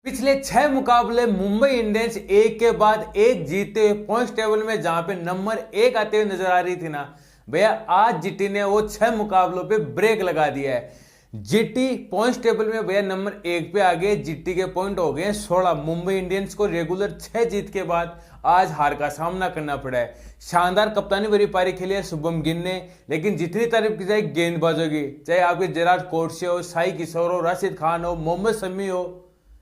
पिछले 6 मुकाबले मुंबई इंडियंस एक के बाद एक जीते हुए पॉइंट टेबल में जहां पे नंबर 1 आते हुए नजर आ रही थी ना भैया, आज जीटी ने वो 6 मुकाबलों पे ब्रेक लगा दिया है। जीटी पॉइंट टेबल में भैया नंबर 1 पे आ गए। जीटी के पॉइंट हो गए 16। मुंबई इंडियंस को रेगुलर 6 जीत के बाद आज हार का सामना करना पड़ा है। शानदार कप्तानी भरी पारी खेली है शुभम गिल ने, लेकिन जितनी तारीफ की जाए गेंदबाजों की, चाहे आपके जेराड कोटसे हो, साई किशोर हो, राशिद खान हो, मोहम्मद शमी हो,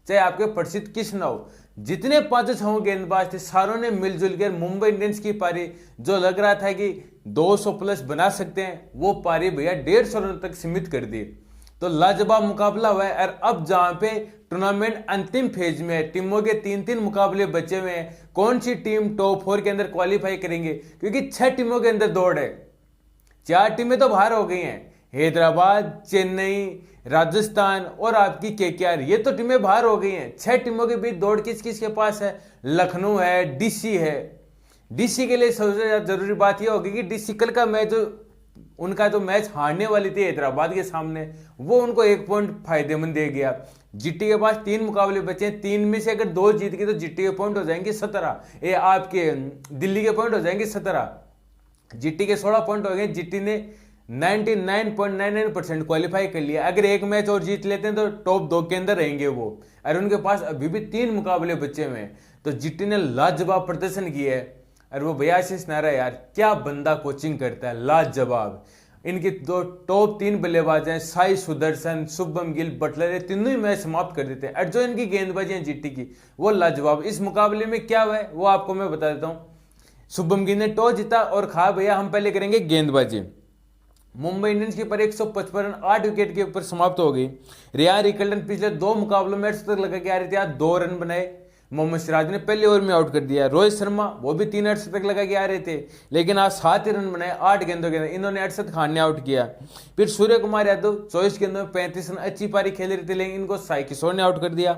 चाहे आपके प्रसिद्ध कृष्ण हो, जितने 5-6 गेंदबाज थे सारों ने मिलजुल कर मुंबई इंडियंस की पारी, जो लग रहा था कि 200 प्लस बना सकते हैं, वो पारी भैया 150 रन तक सीमित कर दी। तो लाजवाब मुकाबला हुआ है। और अब जहां पे टूर्नामेंट अंतिम फेज में है, टीमों के 3-3 मुकाबले बचे हुए हैं, कौन सी टीम टॉप 4 के अंदर क्वालिफाई करेंगे, क्योंकि 6 टीमों के अंदर दौड़ है। 4 टीमें तो बाहर हो गई हैं, हैदराबाद, चेन्नई, राजस्थान और आपकी केकेआर, ये तो टीमें बाहर हो गई हैं। 6 टीमों के बीच दौड़ किस किस के पास है? लखनऊ है, डीसी है। डीसी के लिए सबसे ज्यादा जरूरी बात यह होगी कि डीसी कल का मैच उनका जो मैच हारने वाली थी हैदराबाद के सामने, वो उनको 1 पॉइंट फायदेमंद दे गया। जीटी के पास 3 मुकाबले बचे हैं, 3 में से अगर 2 जीत गए तो जीटी के पॉइंट हो जाएंगे 17, ये आपके दिल्ली के पॉइंट हो जाएंगे 17। जीटी के 16 पॉइंट हो गए। जीटी ने 99.99% क्वालिफाई कर लिया। अगर एक मैच और जीत लेते हैं तो टॉप 2 के अंदर रहेंगे वो, और उनके पास अभी भी 3 मुकाबले बचे हुए हैं। तो जीटी ने लाजवाब प्रदर्शन किया है। और वो भैया आशीष नारा, यार क्या बंदा कोचिंग करता है, लाजवाब। इनकी 2 टॉप 3 बल्लेबाज हैं, साई सुदर्शन, शुभम गिल, बटलर, ये तीनों ही मैच समाप्त कर देते हैं। और जो इनकी गेंदबाजी है जीटी की, वो लाजवाब। इस मुकाबले में क्या हुआ है वो आपको मैं बता देता हूं। शुभम गिल ने टॉस जीता और कहा भैया हम पहले करेंगे गेंदबाजी। मुंबई इंडियंस के ऊपर 155 रन 8 विकेट के ऊपर समाप्त हो गई। रियान रिकल्टन पिछले 2 मुकाबलों में 8 तक लगा के आ रही थी, आज 2 रन बनाए। मोहम्मद सिराज ने पहले ओवर में आउट कर दिया। रोहित शर्मा वो भी 3 अर्शद तक लगा के आ रहे थे, लेकिन आज 7 ही रन बनाए 8 गेंदों के अंदर। इन्होंने अर्शद खान ने आउट किया। फिर सूर्य कुमार यादव 24 गेंदों में 35 रन, अच्छी पारी खेल रहे थे, लेकिन इनको साई किशोर ने आउट कर दिया।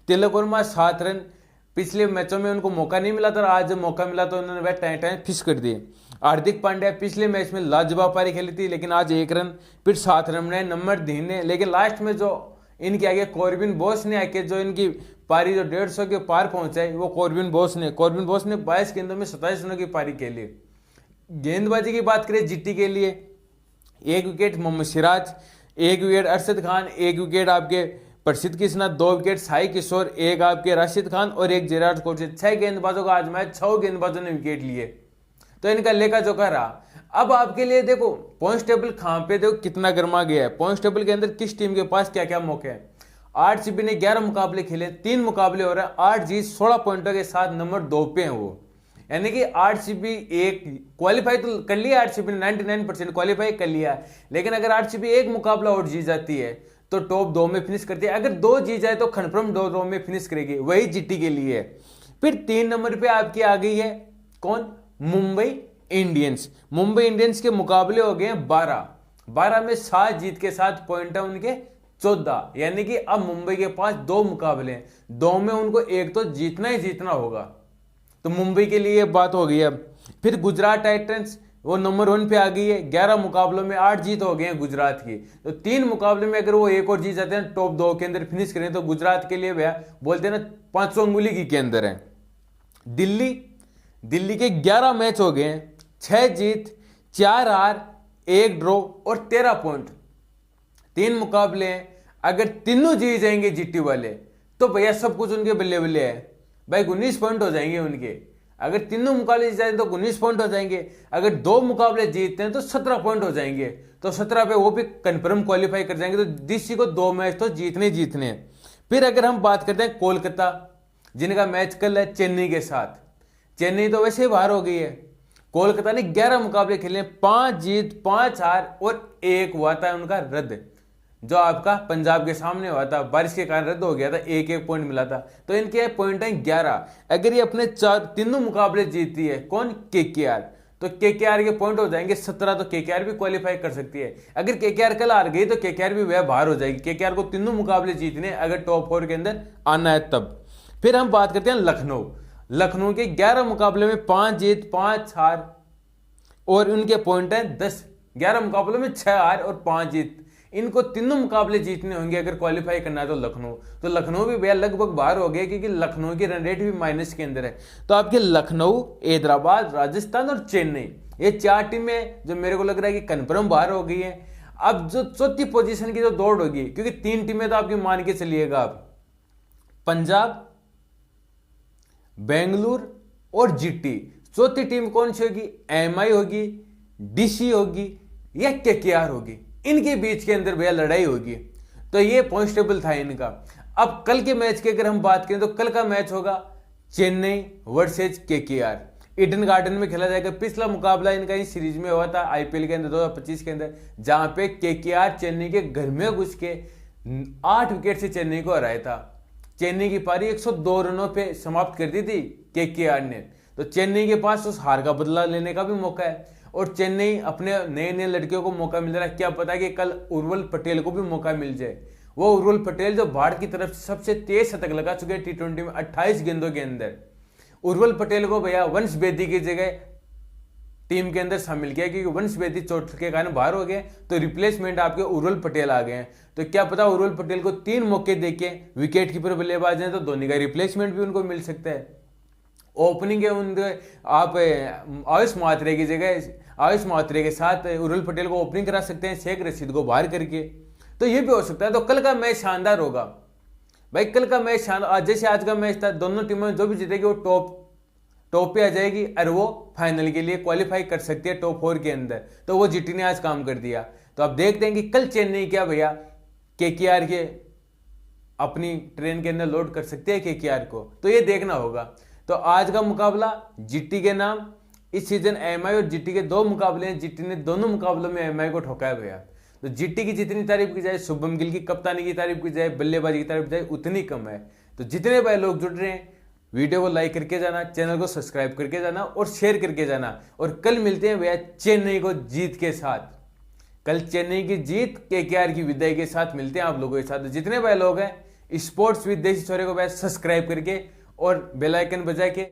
तिलक वर्मा 7 रन, पिछले मैचों में उनको मौका नहीं मिला था, आज जब मौका मिला तो उन्होंने वह टाइम फिक्स कर दिए। हार्दिक पांड्या पिछले मैच में लाजवाब पारी खेली थी, लेकिन आज 1 रन, फिर 7 रन बनाए नंबर धीन ने। लेकिन लास्ट में जो इनके आगे कॉर्बिन बोस ने आके जो इनकी पारी जो 150 के पार पहुंचाई, वो कॉर्बिन बोस ने 22 गेंदों में 27 रनों की पारी खेली। गेंदबाजी की बात करें जीटी के लिए, 1 wicket Mohammed Siraj, 1 wicket Arshad Khan, 1 wicket आपके प्रसिद्ध कृष्णा, 2 विकेट साई किशोर, 1 आपके राशिद खान और 1 जेराड कोटसे। 6 गेंदबाजों का आज मैच, 6 गेंदबाजों ने विकेट लिए। तो इनका लेखा जोखा रहा। अब आपके लिए देखो पॉइंट टेबल कहां पे, देखो कितना गर्मा गया है। पॉइंट टेबल के अंदर किस टीम के पास क्या क्या मौके हैं। आरसीबी ने 11 मुकाबले खेले, 3 मुकाबले हो रहे हैं, 8 जीत 16 पॉइंटों के साथ नंबर 2 पे हैं वो। यानी कि आरसीबी एक क्वालिफाई तो कर लिया, आरसीबी ने 99% क्वालिफाई कर लिया। लेकिन अगर आरसीबी एक मुकाबला और जीत जाती है तो टॉप 2 में फिनिश करती है। अगर 2 जीत जाए तो कन्फर्म 2 में फिनिश करेगी, वही जीटी के लिए है। फिर 3 नंबर पे आपकी आ गई है कौन? मुंबई इंडियंस। मुंबई इंडियंस के मुकाबले हो गए 12 में 7 जीत के साथ पॉइंट है उनके 14। यानी कि अब मुंबई के पास 2 मुकाबले हैं, 2 में उनको एक तो जीतना ही जीतना होगा। तो मुंबई के लिए बात हो गई है। फिर गुजरात टाइटंस वो नंबर 1 पे आ गई है, 11 मुकाबलों में 8 जीत हो गए हैं गुजरात की। तो 3 मुकाबले में अगर वो एक और जीत जाते हैं, टॉप 2 के अंदर फिनिश करें, तो गुजरात के लिए भैया बोलते हैं ना 500 उंगली की के अंदर है। दिल्ली के 11 मैच हो गए हैं, 6 जीत 4 हार 1 ड्रॉ और 13 पॉइंट। 3 मुकाबले हैं, अगर तीनों जीत जाएंगे जीटी वाले तो भैया सब कुछ उनके बल्ले बल्ले है भाई, 19 पॉइंट हो जाएंगे उनके। अगर तीनों मुकाबले जीत जाएंगे तो 19 पॉइंट हो जाएंगे। अगर 2 मुकाबले जीतते हैं तो 17 पॉइंट हो जाएंगे। तो 17 पे वो भी कंफर्म क्वालिफाई कर जाएंगे। तो डीसी को 2 मैच तो जीतने हैं। फिर अगर हम बात करते हैं कोलकाता, जिनका मैच कल है चेन्नई के साथ, चेन्नई तो वैसे ही बाहर हो गई है। कोलकाता ने 11 मुकाबले खेले, 5 जीत 5 हार और 1 हुआ था उनका रद्द, जो आपका पंजाब के सामने हुआ था, बारिश के कारण रद्द हो गया था, 1 पॉइंट मिला था। तो इनके पॉइंट है 11। अगर ये अपने 3 मुकाबले जीतती है कौन? केकेआर, तो केकेआर के पॉइंट हो जाएंगे 17। तो केकेआर भी क्वालिफाई कर सकती है। अगर केकेआर कल हार गई तो केकेआर भी वह बाहर हो जाएगी। केकेआर को 3 मुकाबले जीतने अगर टॉप 4 के अंदर आना है तब। फिर हम बात करते हैं लखनऊ के 11 मुकाबले में 5 जीत 5 हार और उनके पॉइंट है 10। 11 मुकाबलों में 6 हार और 5 जीत। इनको तीनों मुकाबले जीतने होंगे अगर क्वालिफाई करना है तो लखनऊ भी भैया लगभग बाहर हो गया, क्योंकि लखनऊ की रन रेट भी माइनस के अंदर है। तो आपके लखनऊ, हैदराबाद, राजस्थान और चेन्नई, ये 4 टीमें जो मेरे को लग रहा है कि कन्फर्म बाहर हो गई है। अब जो चौथी पोजीशन की जो दौड़ होगी, क्योंकि 3 टीमें तो आपकी मान के चलिएगा आप, पंजाब, बेंगलुरु और जीटी। चौथी टीम कौन सी होगी? एमआई होगी, डीसी होगी या केकेआर होगी। इनके बीच के अंदर भैया लड़ाई होगी। तो ये पॉइंट टेबल था इनका। अब कल के मैच की अगर हम बात करें तो कल का मैच होगा Chennai versus KKR, Eden garden में खेला जाएगा। पिछला मुकाबला इनका इस सीरीज में हुआ था आईपीएल के अंदर 2025 के अंदर, जहां पे केकेआर चेन्नई के घर में घुस के 8 विकेट से चेन्नई को हराया था। चेन्नई की पारी 102 रनों पे समाप्त कर दी थी केकेआर ने। तो चेन्नई के पास उस हार का बदला लेने का भी मौका है, और चेन्नई अपने नए नए लड़कियों को मौका मिल रहा है। क्या पता कि कल उर्वल पटेल को भी मौका मिल जाए। वो उर्वल पटेल जो भारत की तरफ से सबसे तेज शतक लगा चुके हैं T20 में 28 गेंदों के अंदर। उर्वल पटेल को भैया वंश बेदी की जगह टीम के अंदर शामिल किया, क्योंकि वंश बेदी चोट के कारण बाहर हो गए, तो रिप्लेसमेंट आपके उर्वल पटेल आ गए हैं। तो क्या पता उर्वल पटेल को 3 मौके देके विकेट कीपर बल्लेबाज हैं, तो धोनी का रिप्लेसमेंट भी उनको मिल सकता है। ओपनिंग है उनके आप आयुष मात्रे की जगह, आयुष मात्रे के साथ उर्वल पटेल को ओपनिंग करा सकते हैं, शेख रशीद को बाहर करके। तो ये भी हो सकता है। तो कल का मैच शानदार होगा भाई, कल का मैच शानदार। जैसे आज का मैच था, दोनों टीमें जो भी जीतेगी वो टॉप पे आ जाएगी, और वो फाइनल के लिए क्वालिफाई कर सकती है टॉप 4 के अंदर। तो वो जीटी ने आज काम कर दिया। तो आप देखते हैं कि कल चेन्नई क्या भैया केकेआर के अपनी ट्रेन के अंदर लोड कर सकते हैं केकेआर को, तो ये देखना होगा। तो आज का मुकाबला जीटी के नाम। इस सीजन एमआई और जीटी के 2 मुकाबले हैं, जीटी ने दोनों मुकाबलों में एमआई को ठोकाया भैया। तो जीटी की जितनी तारीफ की जाए, शुभम गिल की कप्तानी की तारीफ की जाए, बल्लेबाजी की तारीफ की जाए, उतनी कम है। तो जितने भाई लोग जुड़ रहे हैं, वीडियो को लाइक करके जाना, चैनल को सब्सक्राइब करके जाना और शेयर करके जाना। और कल मिलते हैं भैया चेन्नई को जीत के साथ। कल चेन्नई की जीत केकेआर की विदाई के साथ मिलते हैं आप लोगों के साथ। जितने भाई लोग हैं स्पोर्ट्स विद देसी छोरे को भाई सब्सक्राइब करके और बेल आइकन बजा के